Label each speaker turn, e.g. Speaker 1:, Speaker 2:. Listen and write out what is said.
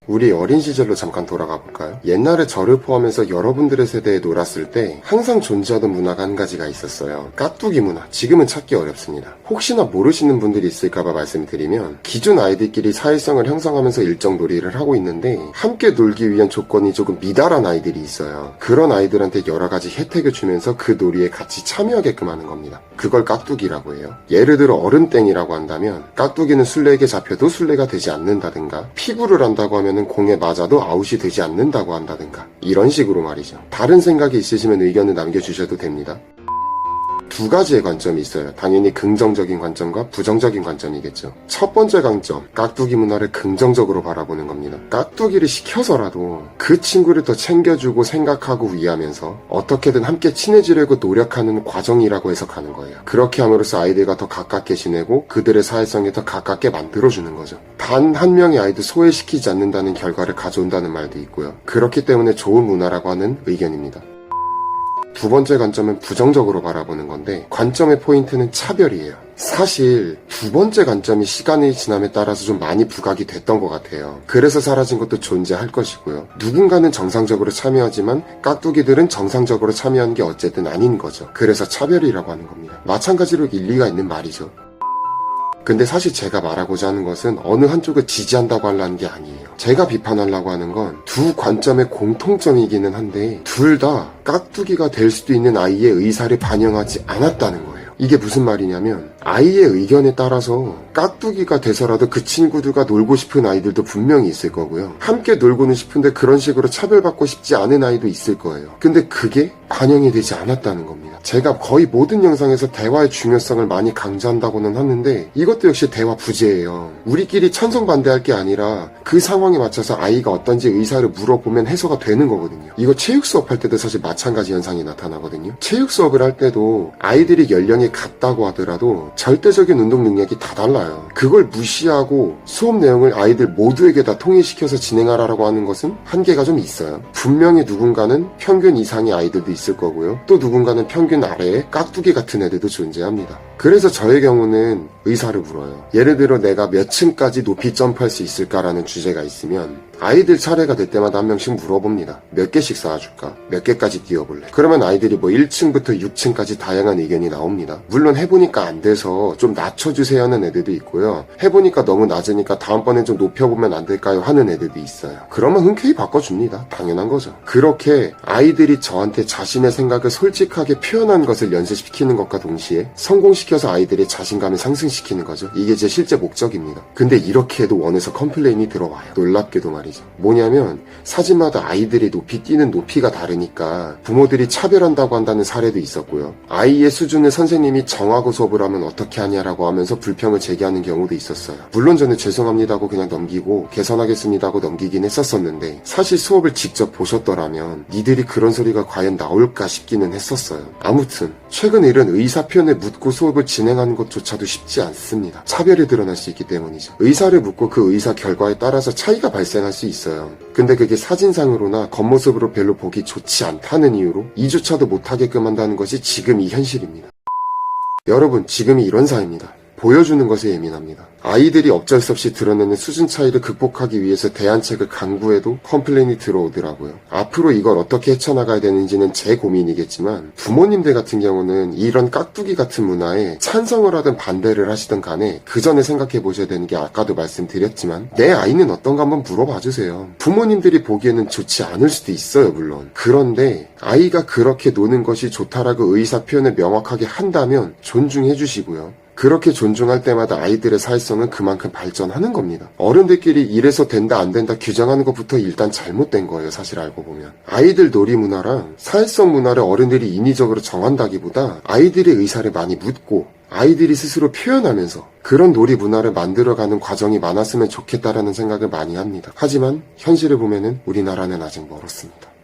Speaker 1: 우리 어린 시절로 잠깐 돌아가 볼까요? 옛날에 저를 포함해서 여러분들의 세대에 놀았을 때 항상 존재하던 문화가 한 가지가 있었어요. 깍두기 문화. 지금은 찾기 어렵습니다. 혹시나 모르시는 분들이 있을까봐 말씀드리면 기존 아이들끼리 사회성을 형성하면서 일정 놀이를 하고 있는데 함께 놀기 위한 조건이 조금 미달한 아이들이 있어요. 그런 아이들한테 여러 가지 혜택을 주면서 그 놀이에 같이 참여하게끔 하는 겁니다. 그걸 깍두기라고 해요. 예를 들어 어른땡이라고 한다면 깍두기는 술래에게 잡혀도 술래가 되지 않는다든가, 피구를 한다고 하면 공에 맞아도 아웃이 되지 않는다고 한다든가, 이런 식으로 말이죠. 다른 생각이 있으시면 의견을 남겨주셔도 됩니다. 두 가지의 관점이 있어요. 당연히 긍정적인 관점과 부정적인 관점이겠죠. 첫 번째 관점, 깍두기 문화를 긍정적으로 바라보는 겁니다. 깍두기를 시켜서라도 그 친구를 더 챙겨주고 생각하고 위하면서 어떻게든 함께 친해지려고 노력하는 과정이라고 해석하는 거예요. 그렇게 함으로써 아이들과 더 가깝게 지내고 그들의 사회성에 더 가깝게 만들어주는 거죠. 단 한 명의 아이도 소외시키지 않는다는 결과를 가져온다는 말도 있고요. 그렇기 때문에 좋은 문화라고 하는 의견입니다. 두 번째 관점은 부정적으로 바라보는 건데, 관점의 포인트는 차별이에요. 사실 두 번째 관점이 시간이 지남에 따라서 좀 많이 부각이 됐던 것 같아요. 그래서 사라진 것도 존재할 것이고요. 누군가는 정상적으로 참여하지만 깍두기들은 정상적으로 참여하는 게 어쨌든 아닌 거죠. 그래서 차별이라고 하는 겁니다. 마찬가지로 일리가 있는 말이죠. 근데 사실 제가 말하고자 하는 것은 어느 한쪽을 지지한다고 하려는 게 아니에요. 제가 비판하려고 하는 건 두 관점의 공통점이기는 한데 둘 다 깍두기가 될 수도 있는 아이의 의사를 반영하지 않았다는 거예요. 이게 무슨 말이냐면 아이의 의견에 따라서 깍두기가 돼서라도 그 친구들과 놀고 싶은 아이들도 분명히 있을 거고요. 함께 놀고는 싶은데 그런 식으로 차별받고 싶지 않은 아이도 있을 거예요. 근데 그게 반영이 되지 않았다는 겁니다. 제가 거의 모든 영상에서 대화의 중요성을 많이 강조한다고는 하는데 이것도 역시 대화 부재예요. 우리끼리 찬성반대할 게 아니라 그 상황에 맞춰서 아이가 어떤지 의사를 물어보면 해소가 되는 거거든요. 이거 체육 수업 할 때도 사실 마찬가지 현상이 나타나거든요. 체육 수업을 할 때도 아이들이 연령이 같다고 하더라도 절대적인 운동 능력이 다 달라요. 그걸 무시하고 수업 내용을 아이들 모두에게 다 통일시켜서 진행하라고 하는 것은 한계가 좀 있어요. 분명히 누군가는 평균 이상의 아이들도 있을 거고요. 또 누군가는 평균 아래에 깍두기 같은 애들도 존재합니다. 그래서 저의 경우는 의사를 물어요. 예를 들어 내가 몇 층까지 높이 점프할 수 있을까라는 주제가 있으면 아이들 차례가 될 때마다 한 명씩 물어봅니다. 몇 개씩 쌓아줄까? 몇 개까지 뛰어볼래? 그러면 아이들이 1층부터 6층까지 다양한 의견이 나옵니다. 물론 해보니까 안 돼서 좀 낮춰주세요 하는 애들도 있고요. 해보니까 너무 낮으니까 다음번엔 좀 높여보면 안 될까요? 하는 애들도 있어요. 그러면 흔쾌히 바꿔줍니다. 당연한 거죠. 그렇게 아이들이 저한테 자신의 생각을 솔직하게 표현한 것을 연습시키는 것과 동시에 성공시켜서 아이들의 자신감을 상승시키는 거죠. 이게 제 실제 목적입니다. 근데 이렇게 해도 원에서 컴플레인이 들어와요. 놀랍게도 말이죠. 뭐냐면 사진마다 아이들이 높이 뛰는 높이가 다르니까 부모들이 차별한다고 한다는 사례도 있었고요. 아이의 수준을 선생님이 정하고 수업을 하면 어떻게 하냐라고 하면서 불평을 제기하는 경우도 있었어요. 물론 저는 죄송합니다 하고 그냥 넘기고 개선하겠습니다 하고 넘기긴 했었었는데 사실 수업을 직접 보셨더라면 니들이 그런 소리가 과연 나올까 싶기는 했었어요. 아무튼 최근 이런 의사 표현을 묻고 수업을 진행하는 것조차도 쉽지 않습니다. 차별이 드러날 수 있기 때문이죠. 의사를 묻고 그 의사 결과에 따라서 차이가 발생할 수 있어요. 근데 그게 사진상으로나 겉모습으로 별로 보기 좋지 않다는 이유로 이조차도 못하게끔 한다는 것이 지금 이 현실입니다. 여러분, 지금이 이런 사회입니다. 보여주는 것에 예민합니다. 아이들이 어쩔 수 없이 드러내는 수준 차이를 극복하기 위해서 대안책을 강구해도 컴플레인이 들어오더라고요. 앞으로 이걸 어떻게 헤쳐나가야 되는지는 제 고민이겠지만 부모님들 같은 경우는 이런 깍두기 같은 문화에 찬성을 하든 반대를 하시든 간에 그 전에 생각해 보셔야 되는 게 아까도 말씀드렸지만 내 아이는 어떤가 한번 물어봐 주세요. 부모님들이 보기에는 좋지 않을 수도 있어요, 물론. 그런데 아이가 그렇게 노는 것이 좋다라고 의사 표현을 명확하게 한다면 존중해 주시고요. 그렇게 존중할 때마다 아이들의 사회성은 그만큼 발전하는 겁니다. 어른들끼리 이래서 된다 안 된다 규정하는 것부터 일단 잘못된 거예요, 사실 알고 보면. 아이들 놀이 문화랑 사회성 문화를 어른들이 인위적으로 정한다기보다 아이들의 의사를 많이 묻고 아이들이 스스로 표현하면서 그런 놀이 문화를 만들어가는 과정이 많았으면 좋겠다라는 생각을 많이 합니다. 하지만 현실을 보면은 우리나라는 아직 멀었습니다.